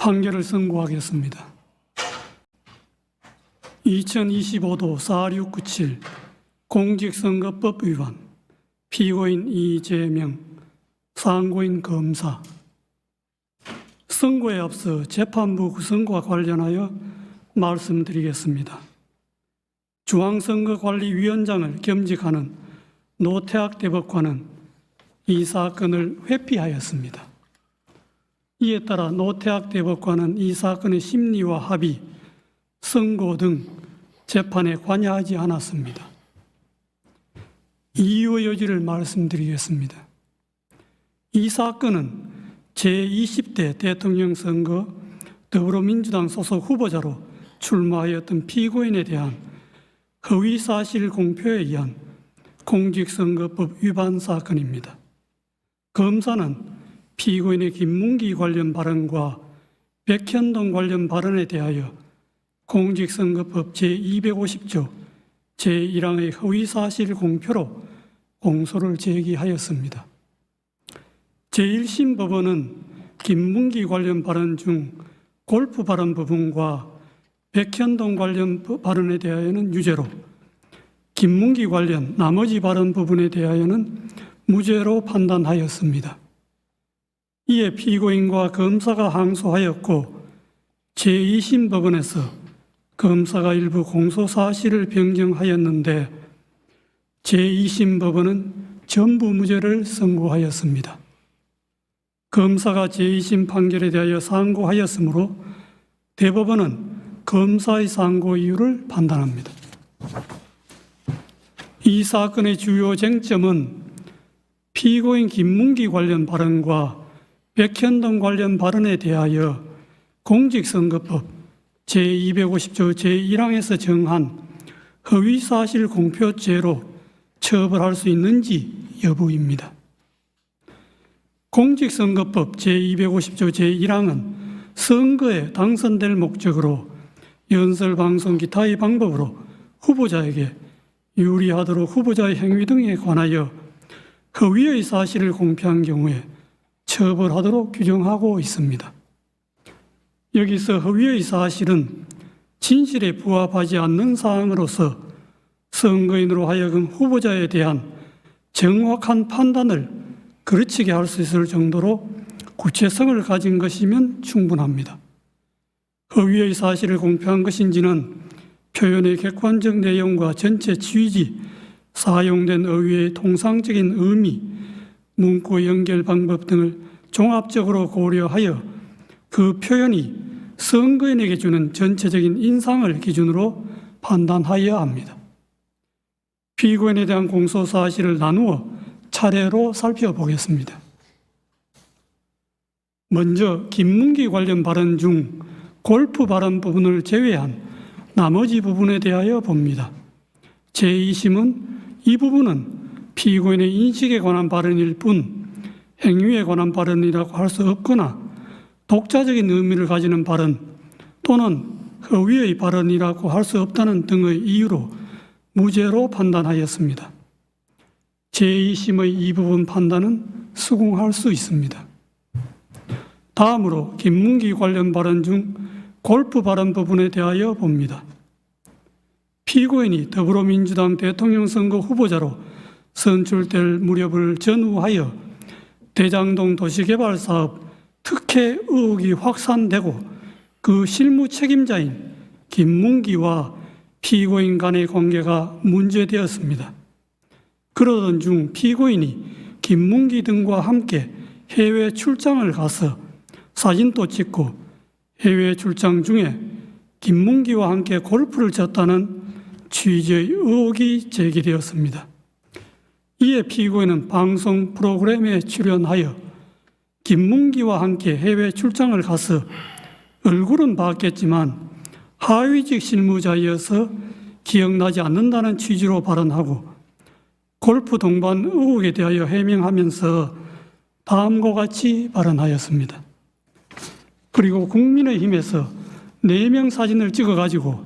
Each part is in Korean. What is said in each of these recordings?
판결을 선고하겠습니다. 2025도 4697 공직선거법 위반, 피고인 이재명, 상고인 검사. 선고에 앞서 재판부 구성과 관련하여 말씀드리겠습니다. 중앙선거관리위원장을 겸직하는 노태학 대법관은 이 사건을 회피하였습니다. 이에 따라 노태학 대법관은 이 사건의 심리와 합의, 선고 등 재판에 관여하지 않았습니다. 이유의 여지를 말씀드리겠습니다. 이 사건은 제20대 대통령 선거 더불어민주당 소속 후보자로 출마하였던 피고인에 대한 허위사실 공표에 의한 공직선거법 위반 사건입니다. 검사는 피고인의 김문기 관련 발언과 백현동 관련 발언에 대하여 공직선거법 제250조 제1항의 허위사실 공표로 공소를 제기하였습니다. 제1심 법원은 김문기 관련 발언 중 골프 발언 부분과 백현동 관련 발언에 대하여는 유죄로, 김문기 관련 나머지 발언 부분에 대하여는 무죄로 판단하였습니다. 이에 피고인과 검사가 항소하였고 제2심 법원에서 검사가 일부 공소 사실을 변경하였는데 제2심 법원은 전부 무죄를 선고하였습니다. 검사가 제2심 판결에 대하여 상고하였으므로 대법원은 검사의 상고 이유를 판단합니다. 이 사건의 주요 쟁점은 피고인 김문기 관련 발언과 백현동 관련 발언에 대하여 공직선거법 제250조 제1항에서 정한 허위사실 공표죄로 처벌할 수 있는지 여부입니다. 공직선거법 제250조 제1항은 선거에 당선될 목적으로 연설방송 기타의 방법으로 후보자에게 유리하도록 후보자의 행위 등에 관하여 허위의 사실을 공표한 경우에 처벌하도록 규정하고 있습니다. 여기서 허위의 사실은 진실에 부합하지 않는 사항으로서 선거인으로 하여금 후보자에 대한 정확한 판단을 그르치게 할 수 있을 정도로 구체성을 가진 것이면 충분합니다. 허위의 사실을 공표한 것인지는 표현의 객관적 내용과 전체 취지, 사용된 어휘의 통상적인 의미, 문구 연결 방법 등을 종합적으로 고려하여 그 표현이 선거인에게 주는 전체적인 인상을 기준으로 판단하여야 합니다. 피고인에 대한 공소 사실을 나누어 차례로 살펴보겠습니다. 먼저 김문기 관련 발언 중 골프 발언 부분을 제외한 나머지 부분에 대하여 봅니다. 제2심은 이 부분은 피고인의 인식에 관한 발언일 뿐 행위에 관한 발언이라고 할 수 없거나 독자적인 의미를 가지는 발언 또는 허위의 발언이라고 할 수 없다는 등의 이유로 무죄로 판단하였습니다. 제2심의 이 부분 판단은 수긍할 수 있습니다. 다음으로 김문기 관련 발언 중 골프 발언 부분에 대하여 봅니다. 피고인이 더불어민주당 대통령 선거 후보자로 선출될 무렵을 전후하여 대장동 도시개발 사업 특혜 의혹이 확산되고 그 실무 책임자인 김문기와 피고인 간의 관계가 문제되었습니다. 그러던 중 피고인이 김문기 등과 함께 해외 출장을 가서 사진도 찍고 해외 출장 중에 김문기와 함께 골프를 쳤다는 취지의 의혹이 제기되었습니다. 이에 피고인은 방송 프로그램에 출연하여 김문기와 함께 해외 출장을 가서 얼굴은 봤겠지만 하위직 실무자이어서 기억나지 않는다는 취지로 발언하고 골프 동반 의혹에 대하여 해명하면서 다음과 같이 발언하였습니다. 그리고 국민의힘에서 4명 사진을 찍어가지고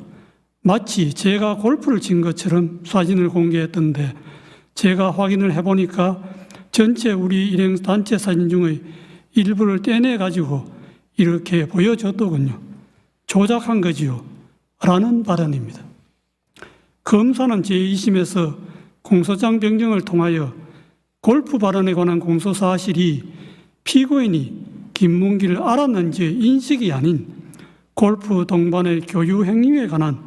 마치 제가 골프를 친 것처럼 사진을 공개했던데 제가 확인을 해보니까 전체 우리 일행 단체 사진 중의 일부를 떼내가지고 이렇게 보여줬더군요. 조작한 거지요. 라는 발언입니다. 검사는 제2심에서 공소장 변경을 통하여 골프 발언에 관한 공소사실이 피고인이 김문기를 알았는지 인식이 아닌 골프 동반의 교유 행위에 관한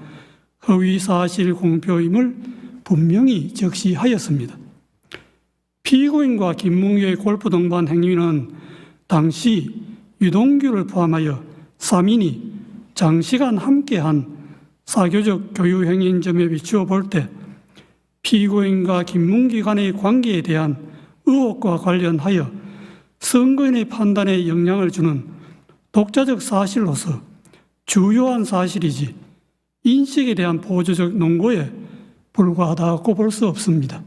허위사실 공표임을 분명히 적시하였습니다. 피고인과 김문기의 골프 동반 행위는 당시 유동규를 포함하여 3인이 장시간 함께한 사교적 교유 행위인 점에 비추어 볼 때 피고인과 김문기 간의 관계에 대한 의혹과 관련하여 선고인의 판단에 영향을 주는 독자적 사실로서 주요한 사실이지 인식에 대한 보조적 논거에 불과하다고 볼 수 없습니다.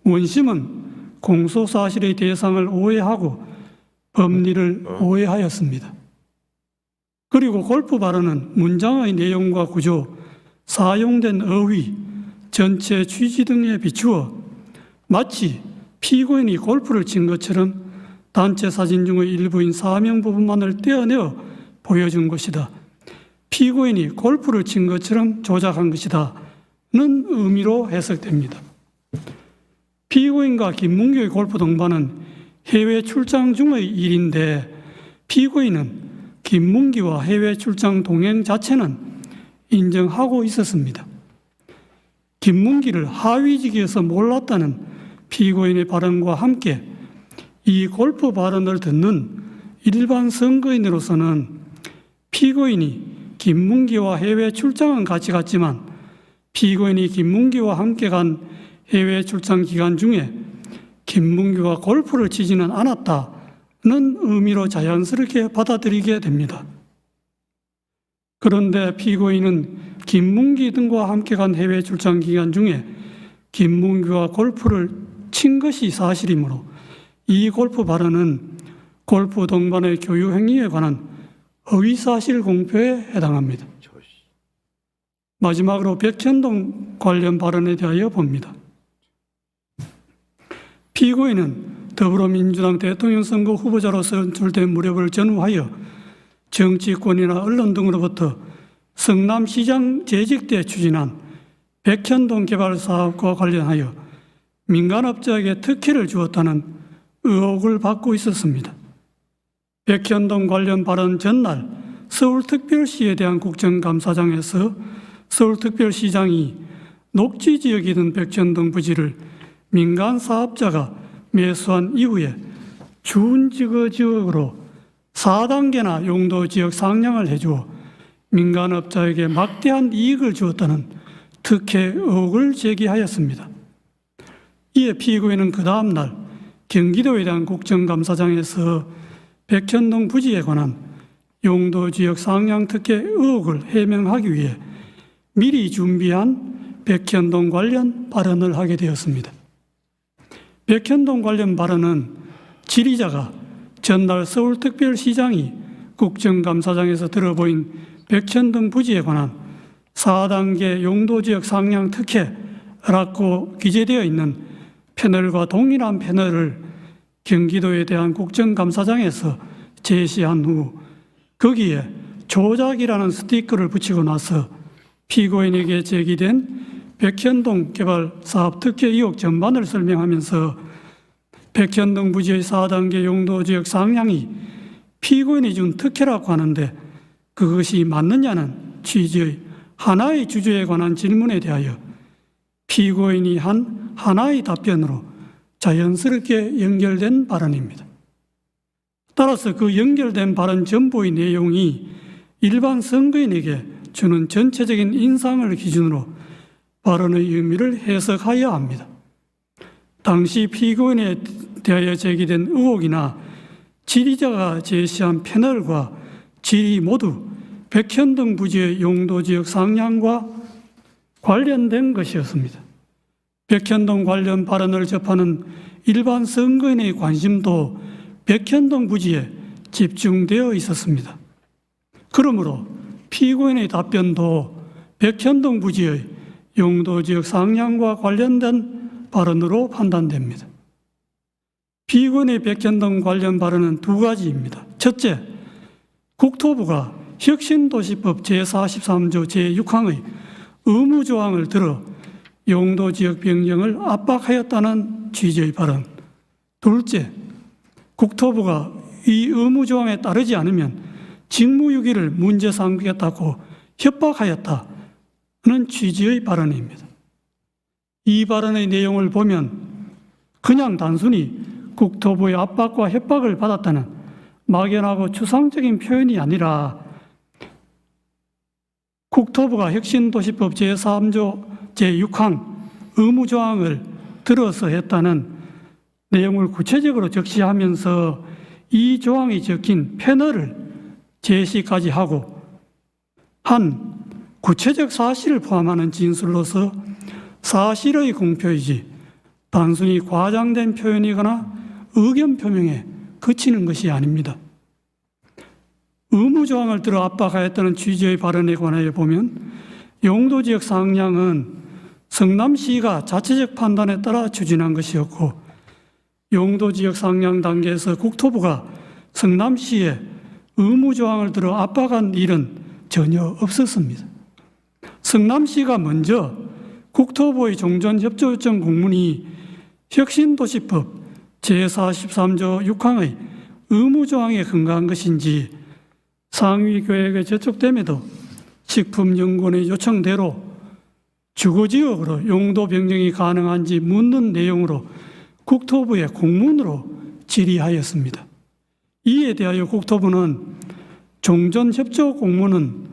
원심은 공소사실의 대상을 오해하고 법리를 오해하였습니다. 그리고 골프 발언은 문장의 내용과 구조, 사용된 어휘, 전체 취지 등에 비추어 마치 피고인이 골프를 친 것처럼 단체 사진 중의 일부인 사명 부분만을 떼어내어 보여준 것이다. 피고인이 골프를 친 것처럼 조작한 것이다. 는 의미로 해석됩니다. 피고인과 김문기의 골프 동반은 해외 출장 중의 일인데 피고인은 김문기와 해외 출장 동행 자체는 인정하고 있었습니다. 김문기를 하위직에서 몰랐다는 피고인의 발언과 함께 이 골프 발언을 듣는 일반 선거인으로서는 피고인이 김문기와 해외 출장은 같이 갔지만 피고인이 김문기와 함께 간 해외 출장 기간 중에 김문기와 골프를 치지는 않았다는 의미로 자연스럽게 받아들이게 됩니다. 그런데 피고인은 김문기 등과 함께 간 해외 출장 기간 중에 김문기와 골프를 친 것이 사실이므로 이 골프 발언은 골프 동반의 교유 행위에 관한 허위사실 공표에 해당합니다. 마지막으로 백현동 관련 발언에 대하여 봅니다. 피고인은 더불어민주당 대통령 선거 후보자로 선출된 무렵을 전후하여 정치권이나 언론 등으로부터 성남시장 재직 때 추진한 백현동 개발 사업과 관련하여 민간업자에게 특혜를 주었다는 의혹을 받고 있었습니다. 백현동 관련 발언 전날 서울특별시에 대한 국정감사장에서 서울특별시장이 녹지지역이던 백현동 부지를 민간 사업자가 매수한 이후에 준지구지역으로 4단계나 용도지역 상향을 해주어 민간업자에게 막대한 이익을 주었다는 특혜 의혹을 제기하였습니다. 이에 피고인은 그 다음 날 경기도에 대한 국정감사장에서 백현동 부지에 관한 용도지역 상향 특혜 의혹을 해명하기 위해 미리 준비한 백현동 관련 발언을 하게 되었습니다. 백현동 관련 발언은 질의자가 전날 서울특별시장이 국정감사장에서 들어보인 백현동 부지에 관한 4단계 용도지역 상향 특혜라고 기재되어 있는 패널과 동일한 패널을 경기도에 대한 국정감사장에서 제시한 후 거기에 조작이라는 스티커를 붙이고 나서 피고인에게 제기된 백현동 개발 사업 특혜 의혹 전반을 설명하면서 백현동 부지의 4단계 용도지역 상향이 피고인이 준 특혜라고 하는데 그것이 맞느냐는 취지의 하나의 주제에 관한 질문에 대하여 피고인이 한 하나의 답변으로 자연스럽게 연결된 발언입니다. 따라서 그 연결된 발언 전부의 내용이 일반 선거인에게 주는 전체적인 인상을 기준으로 발언의 의미를 해석해야 합니다. 당시 피고인에 대하여 제기된 의혹이나 질의자가 제시한 패널과 질의 모두 백현동 부지의 용도지역 상향과 관련된 것이었습니다. 백현동 관련 발언을 접하는 일반 선거인의 관심도 백현동 부지에 집중되어 있었습니다. 그러므로 피고인의 답변도 백현동 부지의 용도지역 상향과 관련된 발언으로 판단됩니다. 피고인의 백현동 관련 발언은 두 가지입니다. 첫째, 국토부가 혁신도시법 제43조 제6항의 의무조항을 들어 용도지역 변경을 압박하였다는 취지의 발언. 둘째, 국토부가 이 의무조항에 따르지 않으면 직무유기를 문제 삼겠다고 협박하였다는 취지의 발언입니다. 이 발언의 내용을 보면 그냥 단순히 국토부의 압박과 협박을 받았다는 막연하고 추상적인 표현이 아니라 국토부가 혁신도시법 제3조 제6항 의무조항을 들어서 했다는 내용을 구체적으로 적시하면서 이 조항이 적힌 패널을 제시까지 하고 한 구체적 사실을 포함하는 진술로서 사실의 공표이지 단순히 과장된 표현이거나 의견 표명에 그치는 것이 아닙니다. 의무조항을 들어 압박하였다는 취지의 발언에 관하여 보면 용도지역 상향은 성남시가 자체적 판단에 따라 추진한 것이었고 용도지역 상향 단계에서 국토부가 성남시에 의무조항을 들어 압박한 일은 전혀 없었습니다. 성남시가 먼저 국토부의 종전협조 요청 공문이 혁신도시법 제43조 6항의 의무조항에 근거한 것인지 상위계획에 제촉됨에도 식품연구원의 요청대로 주거지역으로 용도 변경이 가능한지 묻는 내용으로 국토부에 공문으로 질의하였습니다. 이에 대하여 국토부는 종전협조 공문은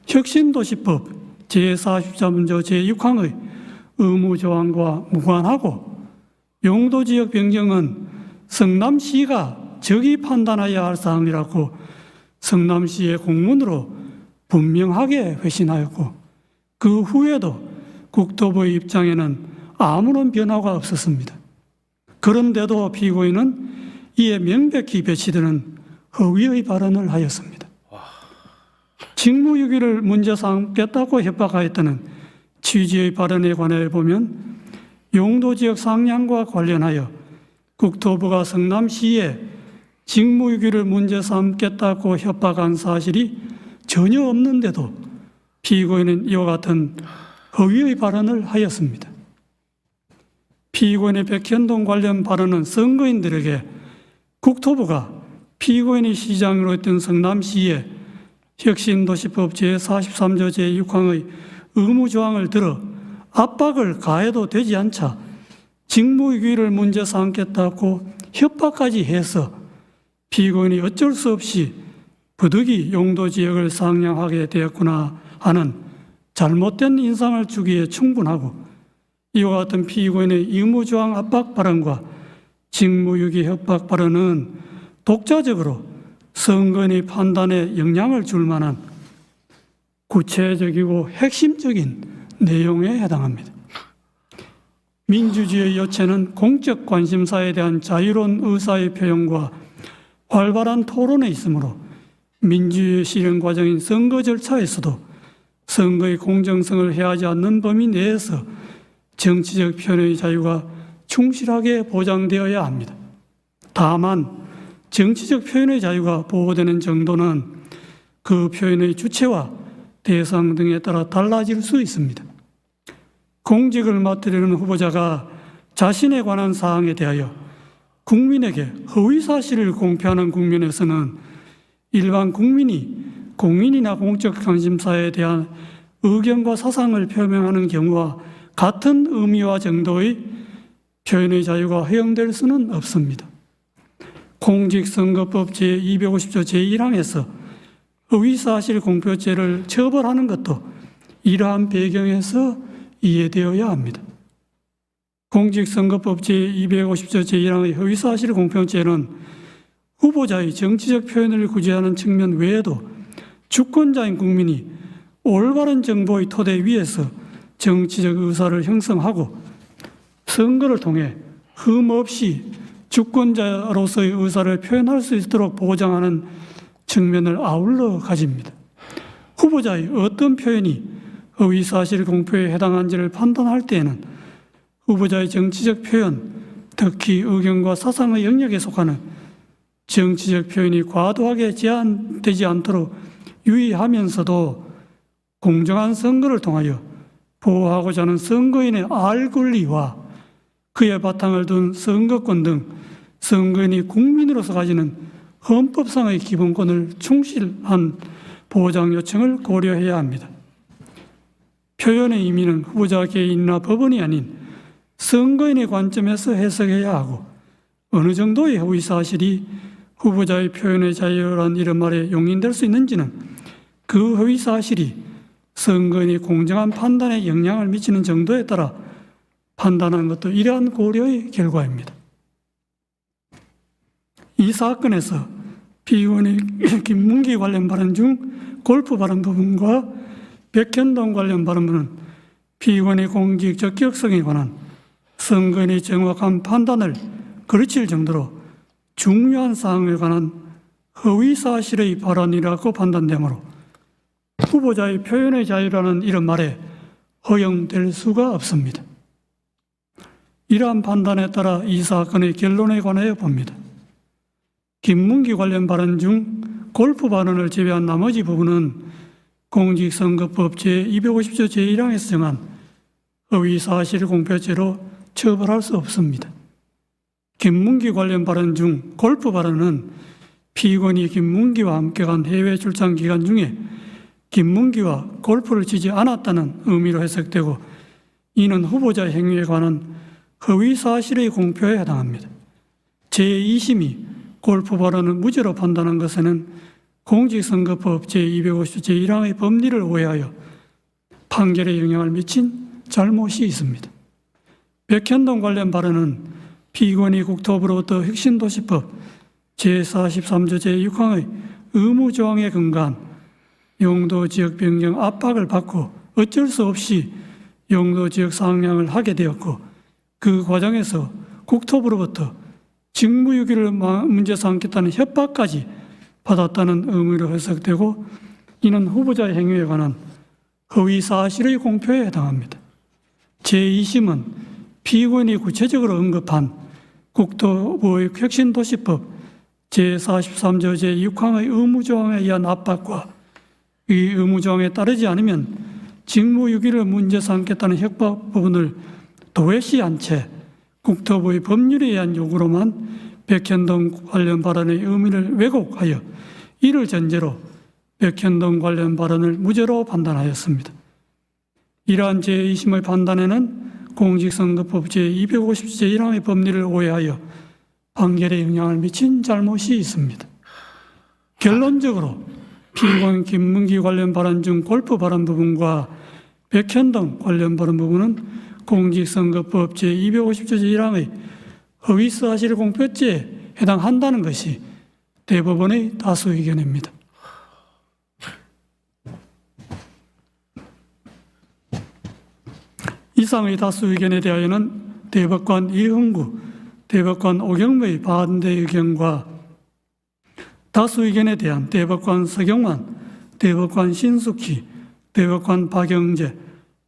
혁신도시법 제43조 제6항의 의무조항과 무관하고 용도지역 변경은 성남시가 적이 판단해야 할 사항이라고 성남시의 공문으로 분명하게 회신하였고 그 후에도 국토부의 입장에는 아무런 변화가 없었습니다. 그런데도 피고인은 이에 명백히 배치되는 허위의 발언을 하였습니다. 직무유기를 문제 삼겠다고 협박하였다는 취지의 발언에 관해 보면 용도지역 상향과 관련하여 국토부가 성남시에 직무유기를 문제 삼겠다고 협박한 사실이 전혀 없는데도 피고인은 이와 같은 허위의 발언을 하였습니다. 피고인의 백현동 관련 발언은 선거인들에게 국토부가 피고인이 시장으로 했던 성남시에 혁신도시법 제43조 제6항의 의무조항을 들어 압박을 가해도 되지 않자 직무유기를 문제 삼겠다고 협박까지 해서 피고인이 어쩔 수 없이 부득이 용도지역을 상향하게 되었구나 하는 잘못된 인상을 주기에 충분하고 이와 같은 피고인의 의무조항 압박 발언과 직무유기 협박 발언은 독자적으로 선거인의 판단에 영향을 줄 만한 구체적이고 핵심적인 내용에 해당합니다. 민주주의의 요체는 공적 관심사에 대한 자유로운 의사의 표현과 활발한 토론에 있으므로 민주주의 실현 과정인 선거 절차에서도 선거의 공정성을 해하지 않는 범위 내에서 정치적 표현의 자유가 충실하게 보장되어야 합니다. 다만 정치적 표현의 자유가 보호되는 정도는 그 표현의 주체와 대상 등에 따라 달라질 수 있습니다. 공직을 맡으려는 후보자가 자신에 관한 사항에 대하여 국민에게 허위 사실을 공표하는 국면에서는 일반 국민이 공인이나 공적 관심사에 대한 의견과 사상을 표명하는 경우와 같은 의미와 정도의 표현의 자유가 허용될 수는 없습니다. 공직선거법 제250조 제1항에서 허위사실 공표죄를 처벌하는 것도 이러한 배경에서 이해되어야 합니다. 공직선거법 제250조 제1항의 허위사실 공표죄는 후보자의 정치적 표현을 구제하는 측면 외에도 주권자인 국민이 올바른 정보의 토대 위에서 정치적 의사를 형성하고 선거를 통해 흠없이 주권자로서의 의사를 표현할 수 있도록 보장하는 측면을 아울러 가집니다. 후보자의 어떤 표현이 허위사실 공표에 해당한지를 판단할 때에는 후보자의 정치적 표현, 특히 의견과 사상의 영역에 속하는 정치적 표현이 과도하게 제한되지 않도록 유의하면서도 공정한 선거를 통하여 보호하고자 하는 선거인의 알 권리와 그의 바탕을 둔 선거권 등 선거인이 국민으로서 가지는 헌법상의 기본권을 충실한 보장 요청을 고려해야 합니다. 표현의 의미는 후보자 개인이나 법원이 아닌 선거인의 관점에서 해석해야 하고 어느 정도의 허위 사실이 후보자의 표현의 자유란 이런 말에 용인될 수 있는지는 그 허위 사실이 선거인의 공정한 판단에 영향을 미치는 정도에 따라 판단하는 것도 이러한 고려의 결과입니다. 이 사건에서 피의원의 김문기 관련 발언 중 골프 발언 부분과 백현동 관련 발언은 피의원의 공직 적격성에 관한 선거인의 정확한 판단을 거르칠 정도로 중요한 사항에 관한 허위 사실의 발언이라고 판단되므로 후보자의 표현의 자유라는 이런 말에 허용될 수가 없습니다. 이러한 판단에 따라 이 사건의 결론에 관하여 봅니다. 김문기 관련 발언 중 골프 발언을 제외한 나머지 부분은 공직선거법 제250조 제1항에서 정한 허위 사실 공표죄로 처벌할 수 없습니다. 김문기 관련 발언 중 골프 발언은 피의원이 김문기와 함께 간 해외 출장 기간 중에 김문기와 골프를 치지 않았다는 의미로 해석되고 이는 후보자 행위에 관한 허위 사실의 공표에 해당합니다. 제2심이 골프 발언을 무죄로 판단한 것에는 공직선거법 제250조 제1항의 법리를 오해하여 판결에 영향을 미친 잘못이 있습니다. 백현동 관련 발언은 피의원이 국토부로부터 혁신도시법 제43조 제6항의 의무조항에 근거한 용도지역 변경 압박을 받고 어쩔 수 없이 용도지역 상향을 하게 되었고 그 과정에서 국토부로부터 직무유기를 문제 삼겠다는 협박까지 받았다는 의미로 해석되고 이는 후보자의 행위에 관한 허위 사실의 공표에 해당합니다. 제2심은 피의원이 구체적으로 언급한 국토부의 혁신도시법 제43조 제6항의 의무조항에 의한 압박과 이 의무조항에 따르지 않으면 직무유기를 문제 삼겠다는 협박 부분을 도외시한 채 국토부의 법률에 의한 요구로만 백현동 관련 발언의 의미를 왜곡하여 이를 전제로 백현동 관련 발언을 무죄로 판단하였습니다. 이러한 제2심의 판단에는 공직선거법 제250조 제1항의 법리를 오해하여 판결에 영향을 미친 잘못이 있습니다. 결론적으로 피의원 김문기 관련 발언 중 골프 발언 부분과 백현동 관련 발언 부분은 공직선거법 제250조 제1항의 허위사실 공표죄에 해당한다는 것이 대법원의 다수 의견입니다. 이상의 다수 의견에 대하여는 대법관 이흥구, 대법관 오경무의 반대 의견과 다수 의견에 대한 대법관 서경환, 대법관 신숙희, 대법관 박영재,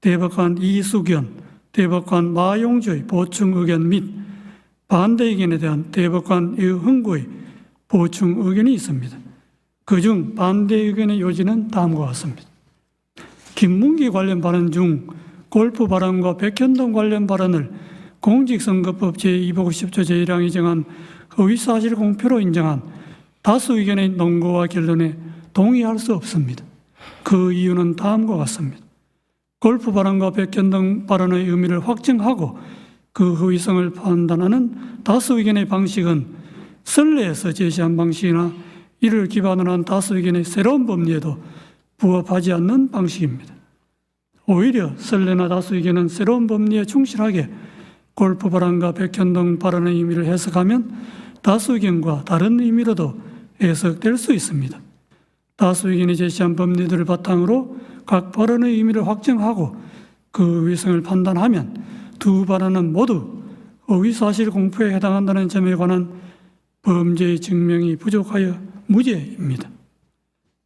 대법관 이수견, 대법관 마용주의 보충 의견 및 반대 의견에 대한 대법관 이흥구의 보충 의견이 있습니다. 그중 반대 의견의 요지는 다음과 같습니다. 김문기 관련 발언 중 골프 발언과 백현동 관련 발언을 공직선거법 제250조 제1항이 정한 허위사실 공표로 인정한 다수 의견의 논거와 결론에 동의할 수 없습니다. 그 이유는 다음과 같습니다. 골프 발언과 백현동 발언의 의미를 확증하고 그 허위성을 판단하는 다수 의견의 방식은 선례에서 제시한 방식이나 이를 기반으로 한 다수 의견의 새로운 법리에도 부합하지 않는 방식입니다. 오히려 선례나 다수 의견은 새로운 법리에 충실하게 골프 발언과 백현동 발언의 의미를 해석하면 다수 의견과 다른 의미로도 해석될 수 있습니다. 다수 의견이 제시한 법리들을 바탕으로 각 발언의 의미를 확정하고 그 의성을 판단하면 두 발언은 모두 허위사실 공표에 해당한다는 점에 관한 범죄의 증명이 부족하여 무죄입니다.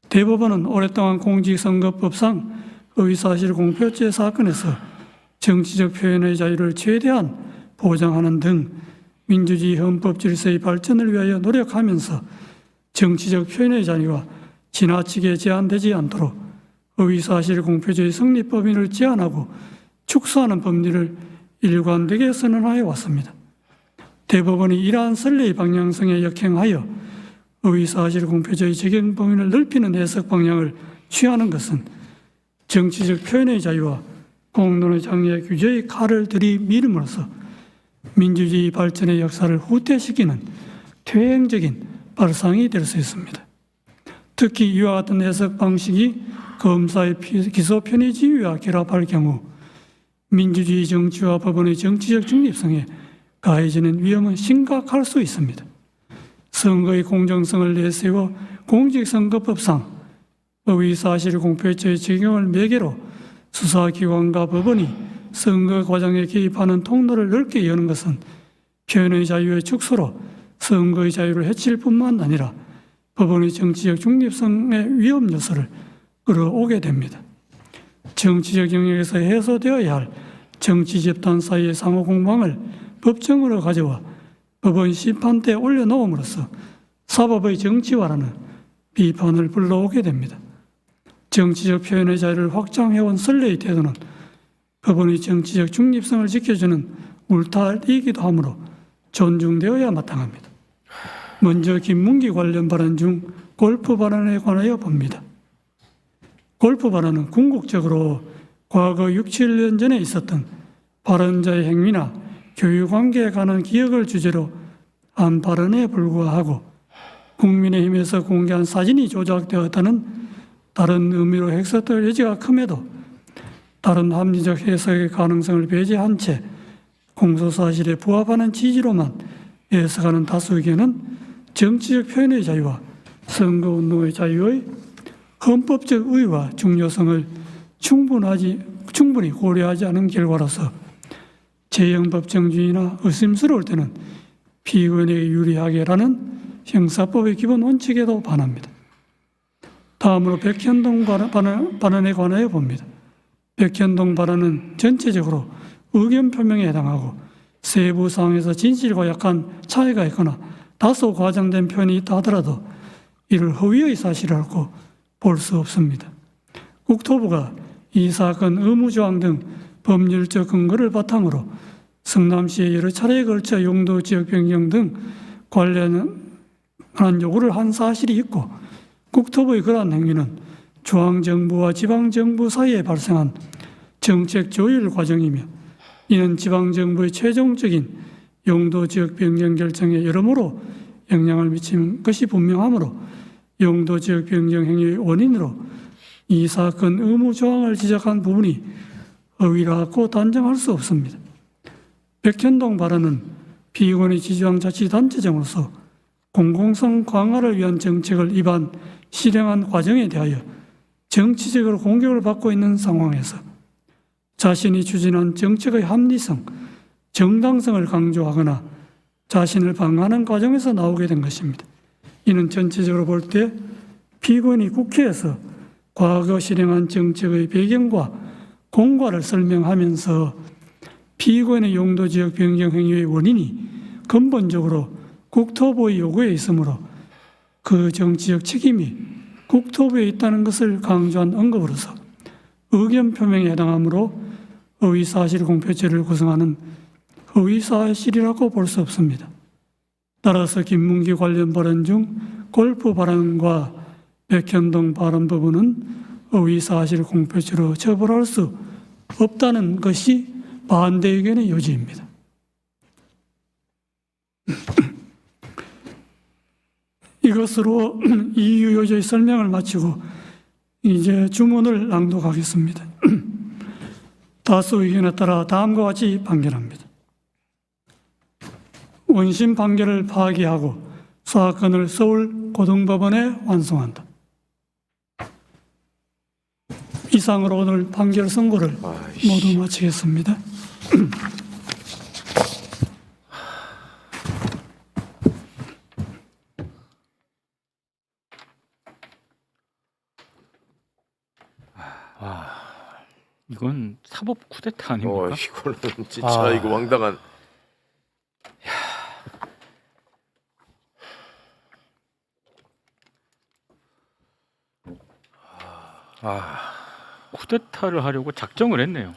대법원은 오랫동안 공직선거법상 허위사실 공표죄 사건에서 정치적 표현의 자유를 최대한 보장하는 등 민주주의 헌법 질서의 발전을 위하여 노력하면서 정치적 표현의 자유와 지나치게 제한되지 않도록 허위사실 공표죄의 성립 범위를 제한하고 축소하는 법리를 일관되게 선언하여 왔습니다. 대법원이 이러한 선례의 방향성에 역행하여 허위사실 공표죄의 적용 범위를 넓히는 해석 방향을 취하는 것은 정치적 표현의 자유와 공론의 장애 규제의 칼을 들이밀음으로써 민주주의 발전의 역사를 후퇴시키는 퇴행적인 발상이 될 수 있습니다. 특히 이와 같은 해석 방식이 검사의 기소 편의 지위와 결합할 경우 민주주의 정치와 법원의 정치적 중립성에 가해지는 위험은 심각할 수 있습니다. 선거의 공정성을 내세워 공직선거법상 허위사실 공표죄의 적용을 매개로 수사기관과 법원이 선거 과정에 개입하는 통로를 넓게 여는 것은 표현의 자유의 축소로 선거의 자유를 해칠 뿐만 아니라 법원의 정치적 중립성의 위험 요소를 끌어오게 됩니다. 정치적 영역에서 해소되어야 할 정치 집단 사이의 상호 공방을 법정으로 가져와 법원 심판대에 올려놓음으로써 사법의 정치화라는 비판을 불러오게 됩니다. 정치적 표현의 자유를 확장해온 선례의 태도는 법원의 정치적 중립성을 지켜주는 울타리이기도 하므로 존중되어야 마땅합니다. 먼저 김문기 관련 발언 중 골프 발언에 관하여 봅니다. 골프 발언은 궁극적으로 과거 6, 7년 전에 있었던 발언자의 행위나 교육관계에 관한 기억을 주제로 한 발언에 불과하고 국민의힘에서 공개한 사진이 조작되었다는 다른 의미로 해석될 여지가 큼에도 다른 합리적 해석의 가능성을 배제한 채 공소사실에 부합하는 취지로만 해석하는 다수 의견은 정치적 표현의 자유와 선거운동의 자유의 헌법적 의의와 중요성을 충분히 고려하지 않은 결과로서 재형법정주의나 의심스러울 때는 피의원에게 유리하게라는 형사법의 기본 원칙에도 반합니다. 다음으로 백현동 발언에 관하여 봅니다. 백현동 발언은 전체적으로 의견 표명에 해당하고 세부 사항에서 진실과 약간 차이가 있거나 다소 과장된 표현이 있다 하더라도 이를 허위의 사실이라고 볼 수 없습니다. 국토부가 이 사건 의무조항 등 법률적 근거를 바탕으로 성남시에 여러 차례에 걸쳐 용도 지역 변경 등 관련한 요구를 한 사실이 있고 국토부의 그러한 행위는 중앙정부와 지방정부 사이에 발생한 정책 조율 과정이며 이는 지방정부의 최종적인 용도 지역 변경 결정에 여러모로 영향을 미치는 것이 분명하므로 용도 지역 변경 행위의 원인으로 이 사건 의무 조항을 지적한 부분이 허위라고 단정할 수 없습니다. 백현동 발언은 피의원의 지방자치단체장으로서 공공성 강화를 위한 정책을 실행한 과정에 대하여 정치적으로 공격을 받고 있는 상황에서 자신이 추진한 정책의 합리성, 정당성을 강조하거나 자신을 방어하는 과정에서 나오게 된 것입니다. 이는 전체적으로 볼 때 피의원이 국회에서 과거 실행한 정책의 배경과 공과를 설명하면서 피의원의 용도지역 변경 행위의 원인이 근본적으로 국토부의 요구에 있으므로 그 정치적 책임이 국토부에 있다는 것을 강조한 언급으로서 의견 표명에 해당하므로 허위사실 공표죄를 구성하는 허위사실이라고 볼 수 없습니다. 따라서 김문기 관련 발언 중 골프 발언과 백현동 발언 부분은 허위사실 공표죄로 처벌할 수 없다는 것이 반대 의견의 요지입니다. 이것으로 이유 요지의 설명을 마치고 이제 주문을 낭독하겠습니다. 다수 의견에 따라 다음과 같이 판결합니다. 원심 판결을 파기하고 사건을 서울 고등법원에 완송한다. 이상으로 오늘 판결 선고를 모두 마치겠습니다. 이건 사법 쿠데타 아닙니까? 이거는 진짜 이거 황당한. 쿠데타를 하려고 작정을 했네요.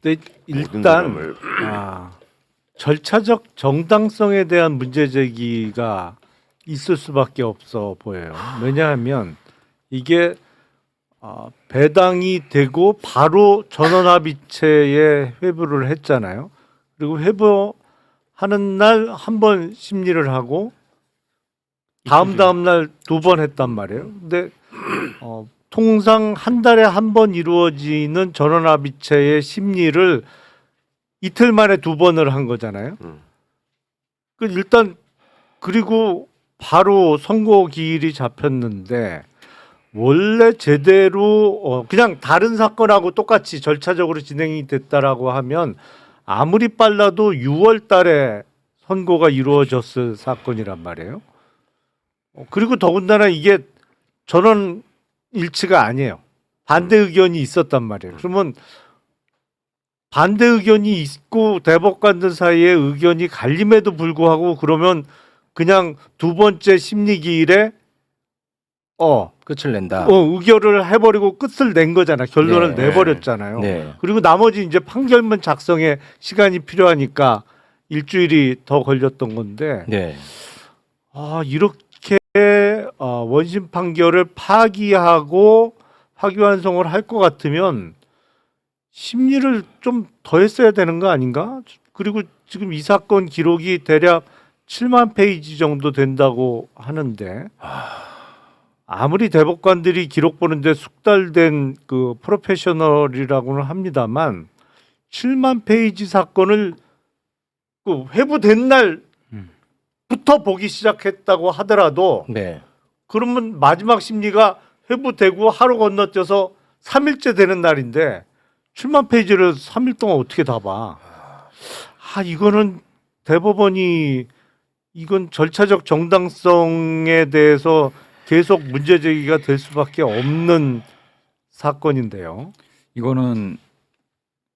근데 일단 절차적 정당성에 대한 문제 제기가 있을 수밖에 없어 보여요. 왜냐하면 이게 배당이 되고 바로 전원합의체에 회부를 했잖아요. 그리고 회부하는 날 한 번 심리를 하고 다음 날 2번 했단 말이에요. 근데 통상 한 달에 한 번 이루어지는 전원합의체의 심리를 이틀 만에 2번을 한 거잖아요. 그 일단 그리고 바로 선고 기일이 잡혔는데 원래 제대로 그냥 다른 사건하고 똑같이 절차적으로 진행이 됐다라고 하면 아무리 빨라도 6월 달에 선고가 이루어졌을 사건이란 말이에요. 그리고 더군다나 이게 전원 일치가 아니에요. 반대 의견이 있었단 말이에요. 그러면 반대 의견이 있고 대법관들 사이에 의견이 갈림에도 불구하고 그러면 그냥 2번째 심리 기일에 끝을 낸다. 의결을 해버리고 끝을 낸 거잖아. 결론을 내버렸잖아요. 네. 그리고 나머지 이제 판결문 작성에 시간이 필요하니까 일주일이 더 걸렸던 건데 네. 이렇게 원심 판결을 파기하고 파기환송을 할 것 같으면 심리를 좀 더 했어야 되는 거 아닌가? 그리고 지금 이 사건 기록이 대략 7만 페이지 정도 된다고 하는데 아무리 대법관들이 기록 보는데 숙달된 그 프로페셔널이라고는 합니다만 7만 페이지 사건을 그 회부된 날부터 보기 시작했다고 하더라도 네. 그러면 마지막 심리가 회부되고 하루 건너뛰어서 3일째 되는 날인데 7만 페이지를 3일 동안 어떻게 다 봐? 이거는 대법원이 이건 절차적 정당성에 대해서 계속 문제 제기가 될 수밖에 없는 사건인데요. 이거는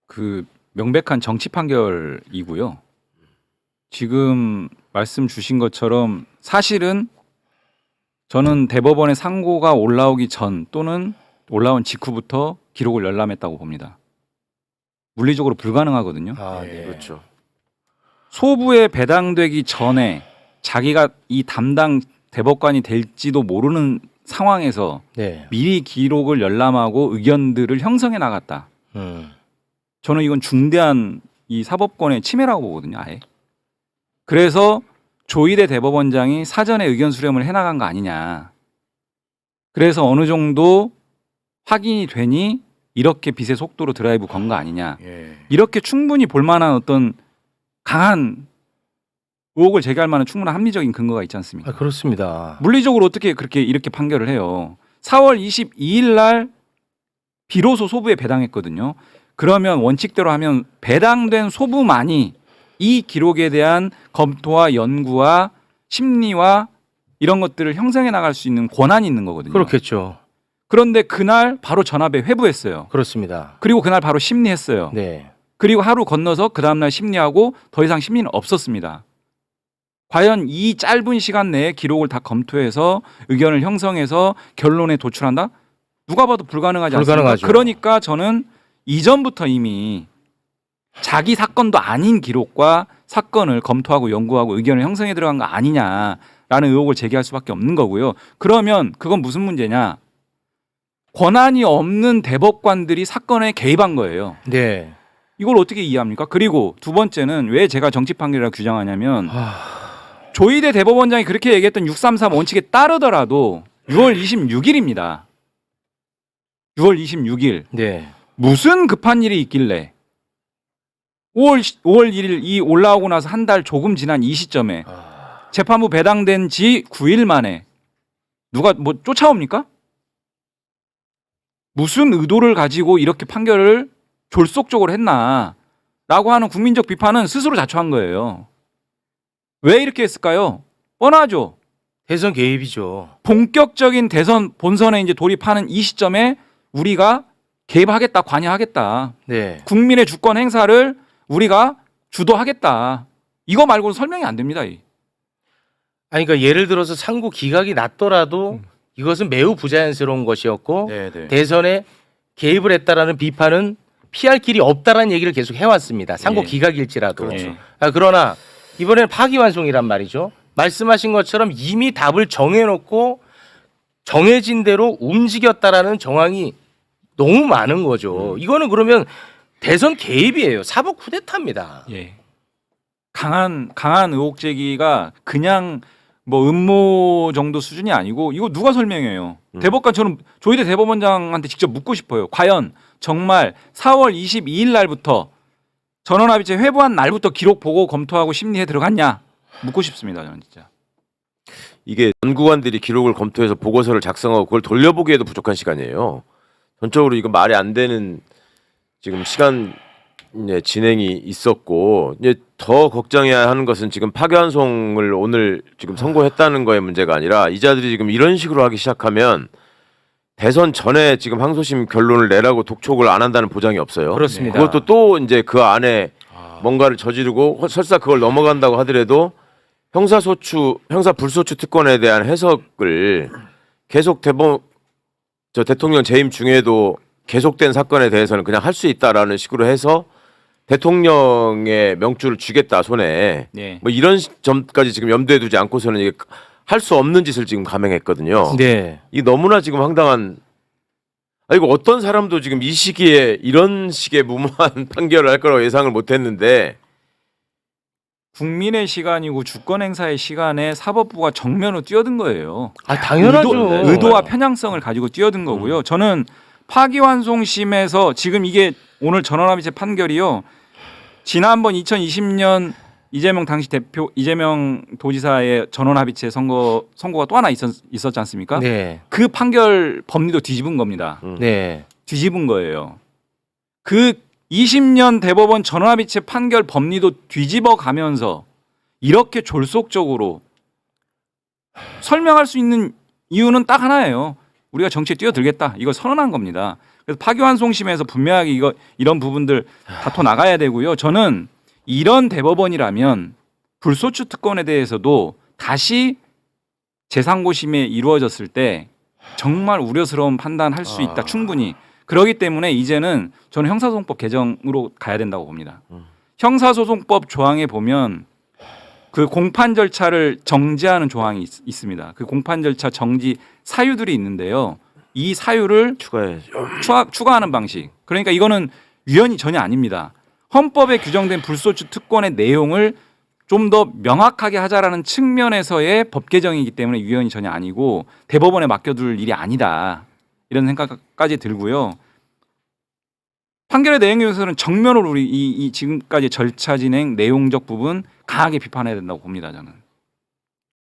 그 명백한 정치 판결이고요. 지금 말씀 주신 것처럼 사실은 저는 대법원의 상고가 올라오기 전 또는 올라온 직후부터 기록을 열람했다고 봅니다. 물리적으로 불가능하거든요. 네. 그렇죠. 소부에 배당되기 전에 자기가 이 담당 대법관이 될지도 모르는 상황에서 네. 미리 기록을 열람하고 의견들을 형성해 나갔다. 저는 이건 중대한 이 사법권의 침해라고 보거든요. 아예. 그래서 조희대 대법원장이 사전에 의견 수렴을 해나간 거 아니냐. 그래서 어느 정도 확인이 되니 이렇게 빛의 속도로 드라이브 건 거 아니냐. 이렇게 충분히 볼만한 어떤 강한 의혹을 제기할 만한 충분한 합리적인 근거가 있지 않습니까? 그렇습니다. 물리적으로 어떻게 그렇게 이렇게 판결을 해요. 4월 22일 날 비로소 소부에 배당했거든요. 그러면 원칙대로 하면 배당된 소부만이 이 기록에 대한 검토와 연구와 심리와 이런 것들을 형성해 나갈 수 있는 권한이 있는 거거든요. 그렇겠죠. 그런데 그날 바로 전압에 회부했어요. 그렇습니다. 그리고 그날 바로 심리했어요. 네. 그리고 하루 건너서 그 다음날 심리하고 더 이상 심리는 없었습니다. 과연 이 짧은 시간 내에 기록을 다 검토해서 의견을 형성해서 결론에 도출한다? 누가 봐도 불가능하지 않습니까? 불가능하죠. 그러니까 저는 이전부터 이미 자기 사건도 아닌 기록과 사건을 검토하고 연구하고 의견을 형성해 들어간 거 아니냐라는 의혹을 제기할 수밖에 없는 거고요. 그러면 그건 무슨 문제냐? 권한이 없는 대법관들이 사건에 개입한 거예요. 네. 이걸 어떻게 이해합니까? 그리고 두 번째는 왜 제가 정치 판결이라고 규정하냐면 조희대 대법원장이 그렇게 얘기했던 633 원칙에 따르더라도 6월 26일입니다. 6월 26일. 네. 무슨 급한 일이 있길래 5월 1일 이 올라오고 나서 한 달 조금 지난 이 시점에 재판부 배당된 지 9일 만에 누가 뭐 쫓아옵니까? 무슨 의도를 가지고 이렇게 판결을 졸속적으로 했나라고 하는 국민적 비판은 스스로 자초한 거예요. 왜 이렇게 했을까요? 뻔하죠. 대선 개입이죠. 본격적인 대선 본선에 이제 돌입하는 이 시점에 우리가 개입하겠다, 관여하겠다. 네. 국민의 주권 행사를 우리가 주도하겠다. 이거 말고는 설명이 안 됩니다. 아니 그러니까 예를 들어서 상고 기각이 났더라도 이것은 매우 부자연스러운 것이었고 네. 대선에 개입을 했다라는 비판은 피할 길이 없다라는 얘기를 계속 해왔습니다. 상고 예. 기각일지라도. 그렇죠. 그러나 이번에는 파기환송이란 말이죠. 말씀하신 것처럼 이미 답을 정해놓고 정해진 대로 움직였다라는 정황이 너무 많은 거죠. 이거는 그러면 대선 개입이에요. 사법 쿠데타입니다. 예. 강한 의혹 제기가 그냥 뭐 음모 정도 수준이 아니고 이거 누가 설명해요? 대법관 저는 조희대 대법원장한테 직접 묻고 싶어요. 과연 정말 4월 22일 날부터 전원합의체 회부한 날부터 기록 보고 검토하고 심리에 들어갔냐? 묻고 싶습니다. 저는 진짜. 이게 연구관들이 기록을 검토해서 보고서를 작성하고 그걸 돌려보기에도 부족한 시간이에요. 전적으로 이거 말이 안 되는 지금 시간 진행이 있었고 이제 더 걱정해야 하는 것은 지금 파기환송을 오늘 지금 선고했다는 거의 문제가 아니라 이자들이 지금 이런 식으로 하기 시작하면 대선 전에 지금 항소심 결론을 내라고 독촉을 안 한다는 보장이 없어요. 그렇습니다. 그것도 또 이제 그 안에 뭔가를 저지르고 설사 그걸 넘어간다고 하더라도 형사 불소추 특권에 대한 해석을 계속 대통령 재임 중에도 계속된 사건에 대해서는 그냥 할 수 있다라는 식으로 해서 대통령의 명주를 쥐겠다 손에 네. 뭐 이런 점까지 지금 염두에 두지 않고서는 이게 할 수 없는 짓을 지금 감행했거든요. 네. 이게 너무나 지금 황당한. 이거 어떤 사람도 지금 이 시기에 이런 식의 무모한 판결을 할 거라고 예상을 못했는데. 국민의 시간이고 주권 행사의 시간에 사법부가 정면으로 뛰어든 거예요. 당연하죠. 의도와 편향성을 가지고 뛰어든 거고요. 저는 파기환송심에서 지금 이게 오늘 전원합의체 판결이요. 지난번 2020년 이재명 당시 대표 이재명 도지사의 전원합의체 선고가 또 하나 있었지 않습니까? 네. 그 판결 법리도 뒤집은 겁니다. 네. 뒤집은 거예요. 그 20년 대법원 전원합의체 판결 법리도 뒤집어 가면서 이렇게 졸속적으로 설명할 수 있는 이유는 딱 하나예요. 우리가 정치에 뛰어들겠다. 이걸 선언한 겁니다. 그래서 파기환송심에서 분명하게 이런 부분들 다퉈 나가야 되고요. 저는 이런 대법원이라면 불소추 특권에 대해서도 다시 제3고심에 이루어졌을 때 정말 우려스러운 판단할 수 있다. 충분히. 그렇기 때문에 이제는 저는 형사소송법 개정으로 가야 된다고 봅니다. 형사소송법 조항에 보면 그 공판 절차를 정지하는 조항이 있습니다. 그 공판 절차 정지 사유들이 있는데요. 이 사유를 추가하는 방식. 그러니까 이거는 위헌이 전혀 아닙니다. 헌법에 규정된 불소추 특권의 내용을 좀 더 명확하게 하자라는 측면에서의 법 개정이기 때문에 위헌이 전혀 아니고 대법원에 맡겨둘 일이 아니다. 이런 생각까지 들고요. 판결의 내용에 대해서는 정면으로 우리 이 지금까지 절차 진행 내용적 부분 강하게 비판해야 된다고 봅니다. 저는.